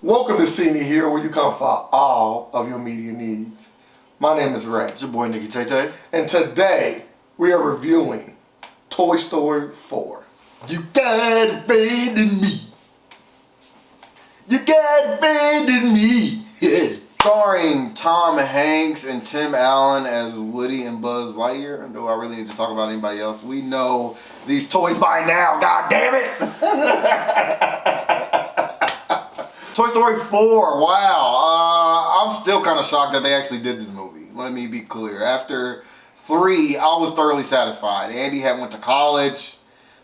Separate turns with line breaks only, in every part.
Welcome to See Me Here, where you come for all of your media needs. My name is Ray.
It's your boy Nicky Tay.
And today, we are reviewing Toy Story 4.
You got faith in me. You got faith in me. Yeah. Starring Tom Hanks and Tim Allen as Woody and Buzz Lightyear. Do I really need to talk about anybody else? We know these toys by now, god damn it! Toy Story 4, wow. I'm still kind of shocked that they actually did this movie. Let me be clear. After 3, I was thoroughly satisfied. Andy had went to college.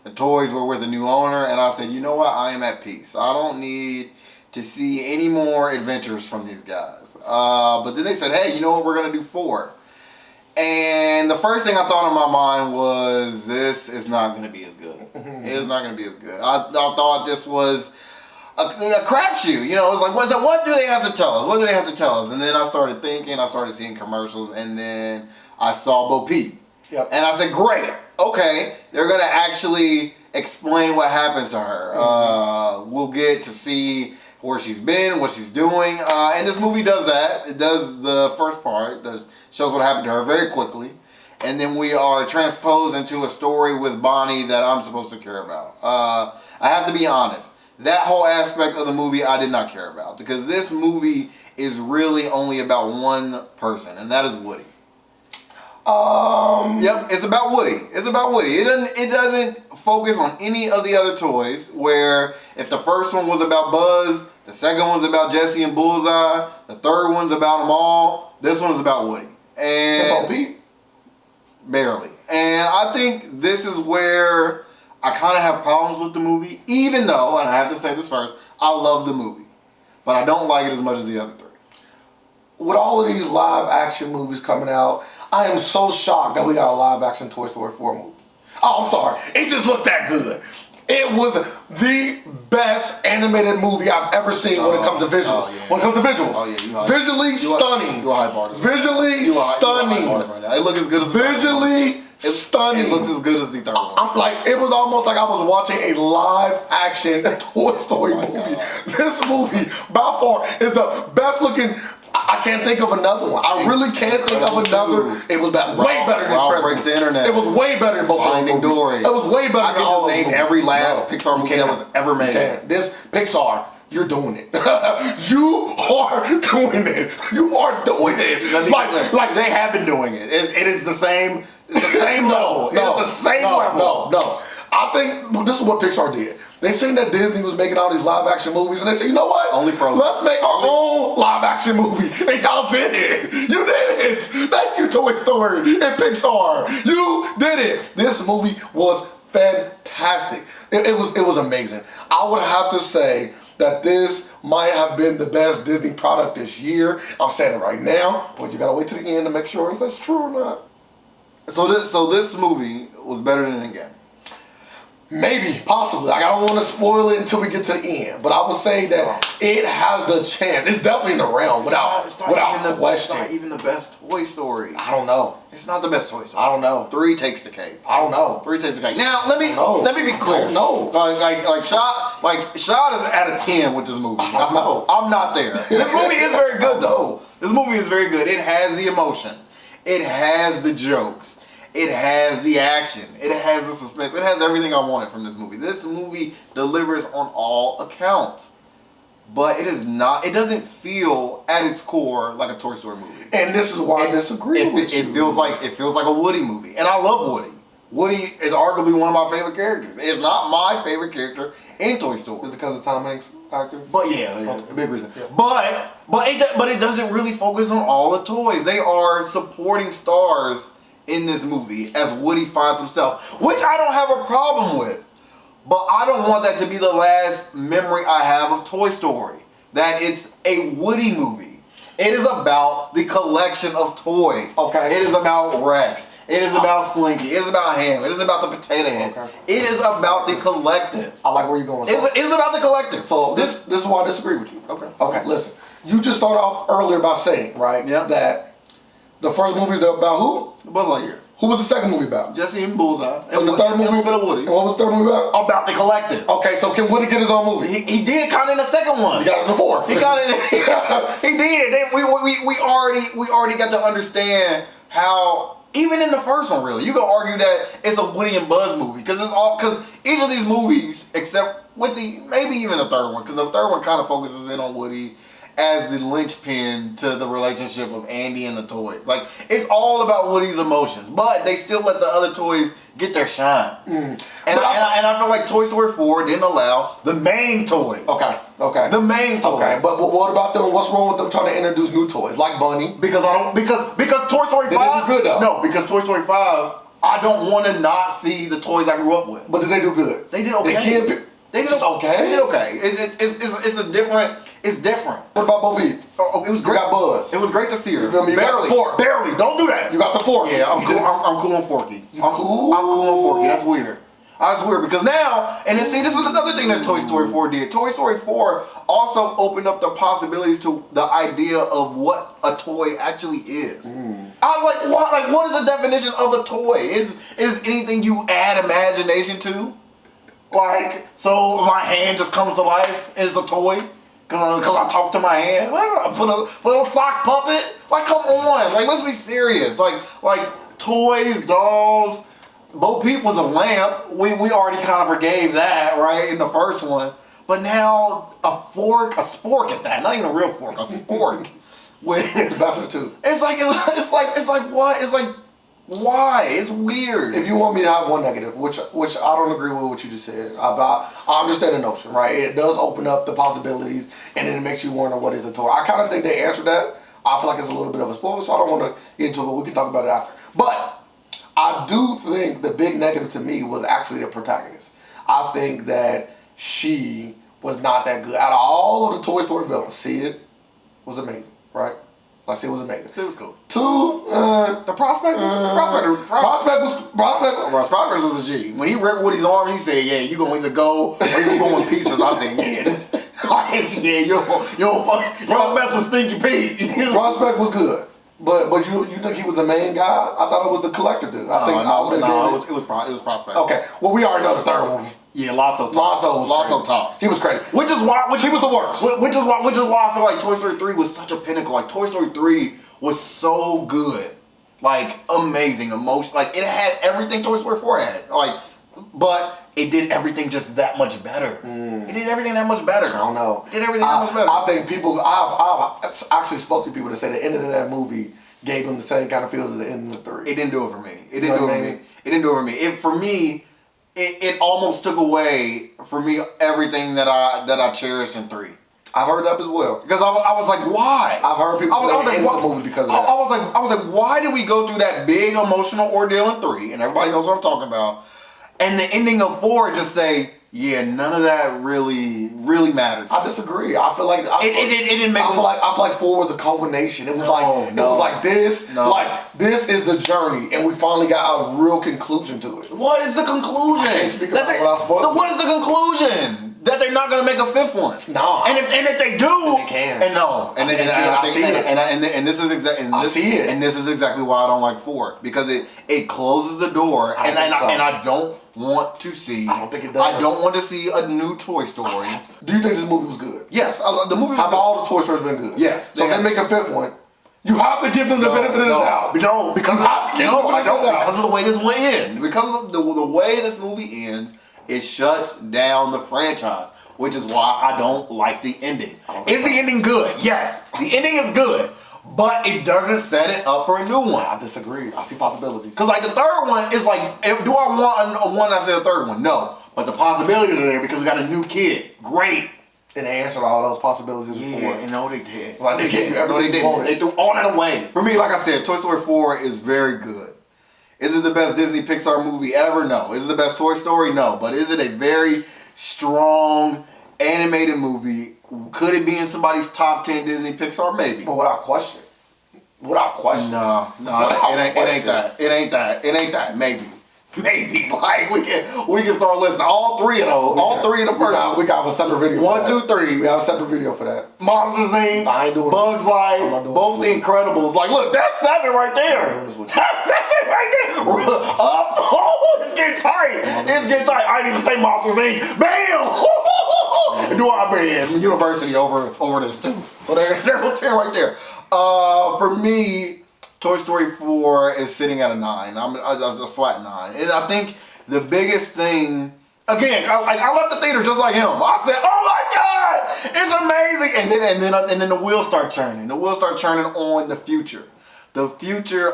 The toys were with a new owner. And I said, you know what? I am at peace. I don't need to see any more adventures from these guys. But then they said, hey, you know what? We're going to do 4. And the first thing I thought in my mind was, this is not going to be as good. It's not going to be as good. I thought this was a crapshoot. You know, it was like, what do they have to tell us? What do they have to tell us? And then I started thinking, I started seeing commercials, and then I saw Bo Peep. Yep. And I said, great, okay, they're going to actually explain what happens to her. We'll get to see where she's been, what she's doing. And this movie does that. It does the first part, shows what happened to her very quickly. And then we are transposed into a story with Bonnie that I'm supposed to care about. I have to be honest. That whole aspect of the movie I did not care about, because this movie is really only about one person, and that is Woody. Yep, it's about Woody. It's about Woody. It doesn't focus on any of the other toys, where if the first one was about Buzz, the second one's about Jesse and Bullseye, the third one's about them all, this one's about Woody. And
about Pete?
Barely. And I think this is where I kind of have problems with the movie, even though, and I have to say this first, I love the movie. But I don't like it as much as the other 3.
With all of these live action movies coming out, I am so shocked that we got a live action Toy Story 4 movie. Oh, I'm sorry. It just looked that good. It was the best animated movie I've ever seen when it comes to visuals. When it comes to visuals. Visually stunning. Visually stunning.
It looks as good as
visually stunning.
It looks as good as the third one.
I'm like, it was almost like I was watching a live action Toy Story movie. This movie, by far, is the best looking. I can't think of another one. I really can't think of another. It was way better than
Ralph Breaks the Internet.
It was way better than both of them.
Finding Dory.
It was way better than all of them.
I can name every last Pixar movie that was ever made.
This Pixar, you're doing it. You are doing it. You are doing it.
Like they have been doing it. It is the same. It's the same level. It's the same level.
No. I think this is what Pixar did. They seen that Disney was making all these live action movies, and they said, you know what?
Only Frozen.
Let's make our own live action movie. And y'all did it. You did it. Thank you, Toy Story and Pixar. You did it. This movie was fantastic. It was amazing. I would have to say that this might have been the best Disney product this year. I'm saying it right now, but you gotta wait to the end to make sure if that's true or not.
So this movie was better than Again.
Maybe, possibly. Like, I don't want to spoil it until we get to the end, but I would say that it has the chance. It's definitely in the realm without question.
It's not even the best Toy Story.
I don't know.
It's not the best Toy Story.
I don't know.
3 takes the cake.
I don't know.
3 takes the cake. Now let me be clear.
No.
Shot is at a 10 with this movie.
I know.
I'm not there. This movie is very good though. This movie is very good. It has the emotion. It has the jokes. It has the action. It has the suspense. It has everything I wanted from this movie. This movie delivers on all accounts. But it is not, it doesn't feel at its core like a Toy Story movie.
And this is why I disagree with you.
It feels like a Woody movie. And I love Woody. Woody is arguably one of my favorite characters. It's not my favorite character in Toy Story.
Is it because of Tom Hanks actor?
But yeah, a big reason. Yeah. But it doesn't really focus on all the toys. They are supporting stars in this movie as Woody finds himself, which I don't have a problem with. But I don't want that to be the last memory I have of Toy Story. That it's a Woody movie. It is about the collection of toys. Okay. It is about Rex. It is about Slinky. It is about Ham. It is about the Potato Heads. Okay. It is about the collective.
I like where you're going.
It's about the collective.
So this is why I disagree with you. Okay. Listen, you just started off earlier by saying, right? Yeah. That the first movie is about who?
Buzz Lightyear.
Who was the second movie about?
Jesse and Bullseye.
And the third movie?
A little bit of Woody.
And what was the third movie about?
About the Collective.
Okay, so can Woody get his own movie?
He did kind of in the second one.
He got it in the fourth.
He got it. He did. We already got to understand how. Even in the first one, really, you could argue that it's a Woody and Buzz movie because each of these movies, except with maybe even the third one, because the third one kind of focuses in on Woody as the linchpin to the relationship of Andy and the toys. Like, it's all about Woody's emotions, but they still let the other toys get their shine. And I feel like Toy Story 4 didn't allow the main toys.
Okay.
The main toys.
Okay, but what about them? What's wrong with them trying to introduce new toys like Bunny?
Because Toy Story 5.
They did good though.
No, because Toy Story 5, I don't want to not see the toys I grew up with.
But did they do good?
They did okay. They did
just okay.
They did okay. It's a different. It's different.
What about Bo Peep?
Oh, it was great.
You got Buzz.
It was great to see her.
You feel me? You got the fork.
Barely. Don't do that.
You got the fork.
Yeah, I'm cool. I'm cool on Forky.
You cool?
I'm cool on Forky. That's weird. That's weird because now, and then see, this is another thing that Toy Story 4 did. Toy Story 4 also opened up the possibilities to the idea of what a toy actually is. I'm like, what? Like, what is the definition of a toy? Is anything you add imagination to? Like, so my hand just comes to life as a toy? Cause I talk to my hand? Like, I put a sock puppet? Like, come on. Like, let's be serious. Like toys, dolls. Bo Peep was a lamp. We already kind of forgave that, right, in the first one. But now a spork at that. Not even a real fork, a spork. With
The best of the two.
it's like what? It's like, why? It's weird.
If you want me to have one negative, which I don't agree with what you just said, but I understand the notion, right? It does open up the possibilities, and then it makes you wonder what is a toy. I kind of think they answered that. I feel like it's a little bit of a spoiler, so I don't want to get into it, but we can talk about it after. But I do think the big negative to me was actually the protagonist. I think that she was not that good. Out of all of the Toy Story villains, Sid was amazing, right? Like, Sid was amazing.
It was cool.
Two,
The Prospector was a G. When he ripped Woody's arm, he said, "Yeah, you gonna either go or you gonna go in pieces." I said, "Yeah, this, yeah, you don't mess with Stinky Pete."
Prospect was good. But you think he was the main guy? I thought it was the collector dude.
It was Prospect.
Okay, well, we already know the third one.
Yeah, Lotso
tops. He was crazy.
Which is why
he was the worst.
Which is why I feel like Toy Story 3 was such a pinnacle. Like, Toy Story 3 was so good. Like, amazing, emotion. Like, it had everything Toy Story 4 had. Like, but it did everything just that much better. It did everything that much better.
I don't know.
It did everything that much better.
I think people, I've actually spoke to people that say the ending of that movie gave them the same kind of feels as the ending of 3.
It didn't do it for me. It didn't do it for me. It almost took away for me everything that I cherished in 3.
I've heard that as well.
Because I was like, why?
I've heard people say the movie because of that.
I was like, why did we go through that big emotional ordeal in 3? And everybody knows what I'm talking about. And the ending of 4 just say, yeah, none of that really mattered.
I disagree. I feel like
it didn't make.
I feel like 4 was a culmination. It was this.
No.
Like, this is the journey, and we finally got a real conclusion to it.
What is the conclusion?
I can't speak about it without spoiling.
What is the conclusion? That they're not gonna make a 5th one.
No.
And if they do,
they can.
And no. And
I see it.
And this is exactly.
I see it.
And this is exactly why I don't like 4, because it closes the door, and I don't want to see.
I don't think it does.
I don't want to see a new Toy Story.
Do you think this movie was good?
Yes, the movie was
Have
good.
all the Toy Stories been good?
Yes.
So if they make a 5th one, you have to give them the benefit of the doubt.
No, because
I don't.
Because of the way this one ends. Because of the way this movie ends, it shuts down the franchise. Which is why I don't like the ending. Is the ending good? Yes. The ending is good. But it doesn't set it up for a new one.
I disagree. I see possibilities.
Because like the third one is like, do I want a one after the third one? No. But the possibilities are there because we got a new kid. Great.
And they answered all those possibilities before.
And no, they did.
Like, they gave you everything you wanted.
They threw all that away. For me, like I said, Toy Story 4 is very good. Is it the best Disney Pixar movie ever? No. Is it the best Toy Story? No. But is it a very strong animated movie? Could it be in somebody's top 10 Disney Pixar? Maybe.
But without question. Without question.
No, it ain't that. It ain't that. Maybe. Maybe. Like, we can start listing all three of those. All three of the first ones.
We got a separate video.
One, two, three.
We have a separate video for that.
Monsters Inc.
I ain't doing
Bugs
this.
Life.
I'm not doing
Both The
this.
Incredibles. Like, look, that's 7 right there.
doing this with you.
That's 7 right there. Up. Oh, it's getting tight. It's getting tight. I didn't even say Monsters Inc. Bam. Do I bring University over this too? So they're 10 right there. For me, Toy Story 4 is sitting at a 9. I'm a flat 9, and I think the biggest thing. Again, I left the theater just like him. I said, "Oh my God, it's amazing!" And then the wheels start turning. The wheels start turning on the future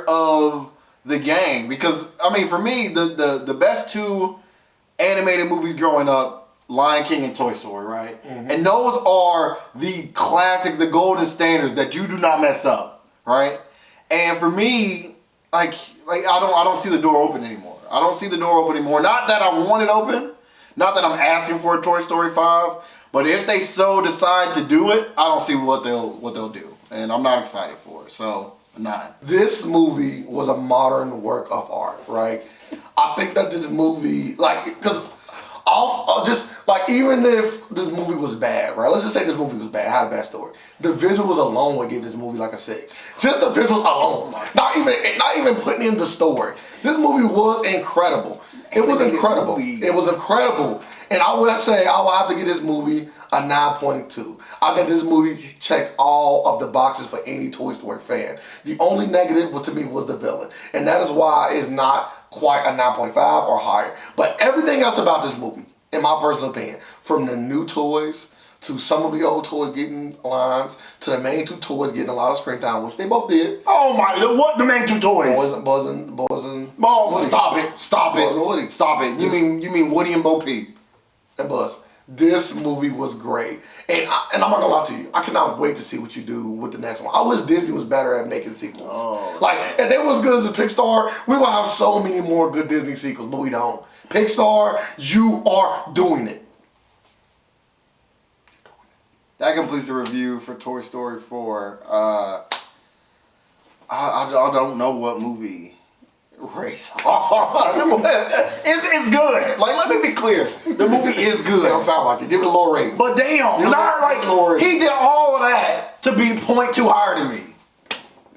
of the gang. Because I mean, for me, the best two animated movies growing up, Lion King and Toy Story, right? Mm-hmm. And those are the classic, the golden standards that you do not mess up, right? And for me, like I don't see the door open anymore. I don't see the door open anymore. Not that I want it open. Not that I'm asking for a Toy Story 5, but if they so decide to do it, I don't see what they'll do, and I'm not excited for it. So, a 9.
This movie was a modern work of art, right? I think that this movie, even if this movie was bad, right? Let's just say this movie was bad, had a bad story. The visuals alone would give this movie like a 6. Just the visuals alone, not even putting in the story. This movie was incredible. It was incredible. It was incredible. And I would say I would have to give this movie a 9.2. I think this movie checked all of the boxes for any Toy Story fan. The only negative to me was the villain. And that is why it's not quite a 9.5 or higher. But everything else about this movie, in my personal opinion, from the new toys to some of the old toys getting lines, to the main two toys getting a lot of screen time, which they both did.
Oh my! What the main two toys?
Buzz and
Oh,
Woody.
stop it!
Buzz and Woody.
Stop it! You mean Woody and Bo Peep?
And Buzz. This movie was great. And I'm not gonna lie to you, I cannot wait to see what you do with the next one. I wish Disney was better at making sequels.
Oh.
Like, if they was good as a Pixar, we will have so many more good Disney sequels, but we don't. Pixar, you are doing it.
That completes the review for Toy Story 4. I don't know what movie race. It's good. Like, let me be clear. The movie is
It
good.
don't sound like it. Give it a low rating.
But damn,
You're
not
right,
like
Lord.
he did all of that to be 0.2 higher than me.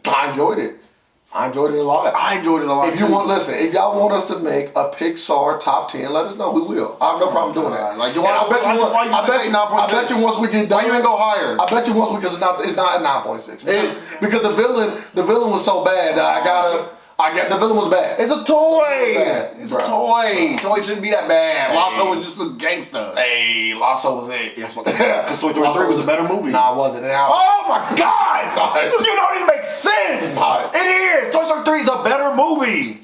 I enjoyed it. I enjoyed it a lot.
I enjoyed it a lot.
If you
too.
want, listen, if y'all want us to make a Pixar top 10, let us know. We will. I have no problem doing that.
Like,
And I bet you, I bet you once we get done.
Why you ain't go higher?
I bet you once because it's not a 9.6. Because the villain was so bad that the villain was bad.
It's a toy.
Bad,
It's
bro.
a toy. Toy shouldn't be that bad.
Hey.
Lotso was just a gangster.
Hey, Lasso was it.
Yes, because Toy Story 3 was a better movie.
Nah, it wasn't.
Oh my God! You don't even make sense.
Not.
It is. Toy Story 3 is a better movie.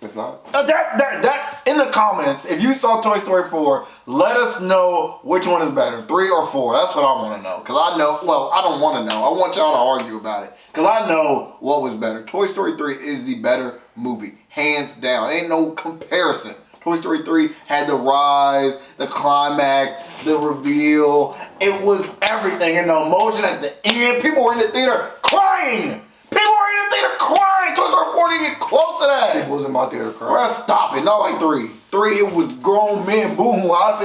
It's not.
That in the comments, if you saw Toy Story 4, let us know which one is better, 3 or 4. That's what I want to know. Because I know, well, I don't want to know. I want y'all to argue about it. Because I know what was better. Toy Story 3 is the better movie. Hands down. Ain't no comparison. Toy Story 3 had the rise, the climax, the reveal. It was everything. And the emotion at the end. People were in the theater crying. People were in the theater crying. Toy Story 4 didn't get close to that.
People was in my theater crying.
Bruh, stop it. Not like 3. 3, it was grown men boom. I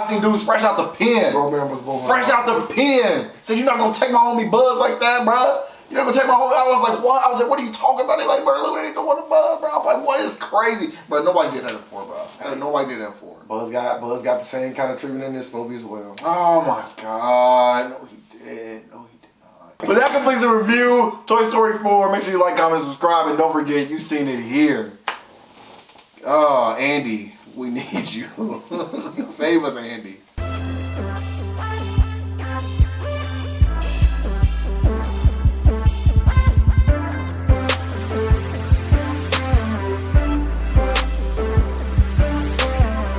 seen dudes fresh out the pen.
Grown man was booming.
Fresh out the pen. Said, you're not gonna take my homie Buzz like that, bruh. You're not gonna take my homie. I was like, what? I was like, what are you talking about? They like, bro, look, they don't want to Buzz, bro. I'm like, what is crazy? But nobody did that at 4, bro. Nobody did that at 4.
Buzz got the same kind of treatment in this movie as well.
Oh my God. No, he did. No, he did not. But that completes the review. Toy Story 4. Make sure you like, comment, subscribe, and don't forget, you've seen it here. Oh, Andy, we need you. Save us, Andy.